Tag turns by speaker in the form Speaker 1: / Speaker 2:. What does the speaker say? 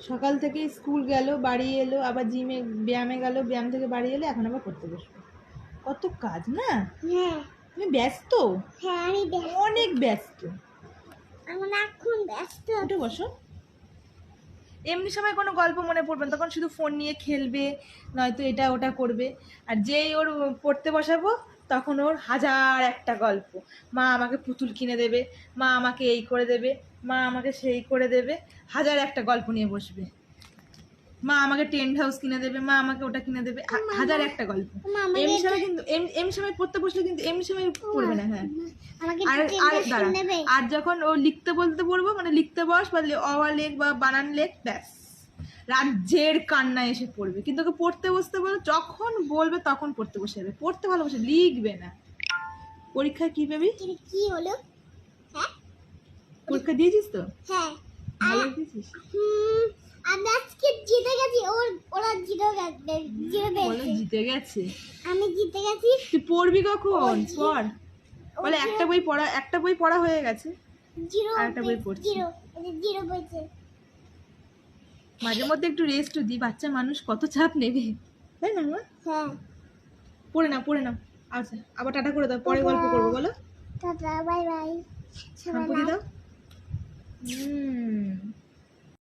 Speaker 1: সকাল থেকে স্কুল গেল, বাড়ি এলো, আবার জিমে ব্যায়ামে গেল, ব্যায়াম থেকে বাড়ি এলো, এখন আবার পড়তে বসবে। কত কাজ না?
Speaker 2: হ্যাঁ।
Speaker 1: তুমি ব্যস্ত?
Speaker 2: হ্যাঁ আমি
Speaker 1: অনেক ব্যস্ত।
Speaker 2: আমি এখন ব্যস্ত।
Speaker 1: উঠে বসো। এমনি সময় কোনো গল্প মনে পড়বে না, তখন শুধু ফোন নিয়ে খেলবে, নয়তো এটা ওটা করবে। আর যেই ওর পড়তে বসাবো তখন ওর হাজার একটা গল্প। মা আমাকে পুতুল কিনে দেবে, মা আমাকে এই করে দেবে, মা আমাকে সেই করে দেবে, হাজার একটা গল্প নিয়ে বসবে। মা আমাকে টেন্ট হাউস কিনে দেবে, মা আমাকে ওটা কিনে দেবে, হাজার একটা গল্প। এমনি সময় কিন্তু এমনি সময় পড়তে বসলে কিন্তু এমনি সময় পড়বে না। হ্যাঁ, আর আর দাঁড়া, আর যখন ও লিখতে বলতে পড়বো, মানে লিখতে বস বা অ লেখ বা বানান লেখ, ব্যাস রাজ্যের কান্না এসে পড়বে। কিন্তু ওকে পড়তে বসতে বলো, যখন বলবে তখন পড়তে বসে যাবে। পড়তে ভালোবাসে, লিখবে না। পরীক্ষায় কি পাবি?
Speaker 2: কি হলো? হ্যাঁ,
Speaker 1: পরীক্ষা দিয়েছিস তো?
Speaker 2: হ্যাঁ
Speaker 1: ভালো দিয়েছিস?
Speaker 2: আমি আজকে জিতে গেছি। ওরা জিতে গেছে।
Speaker 1: বলে জিতে গেছে।
Speaker 2: আমি জিতে গেছি।
Speaker 1: তুই পড়বি কখন? পড়। বলে একটা বই পড়া হয়ে গেছে, আর একটা বই পড়ছি।
Speaker 2: জিরো বইছে।
Speaker 1: মাঝে মধ্যে একটু রেস্টও দিই, বাচ্চা মানুষ কত চাপ নেবে, তাই না?
Speaker 2: হ্যাঁ,
Speaker 1: পড়ে নাও। আচ্ছা, আবার টাটা করে দাও, পরে গল্প করবো, বলো
Speaker 2: টাটা, বাই বাই।
Speaker 1: দাও।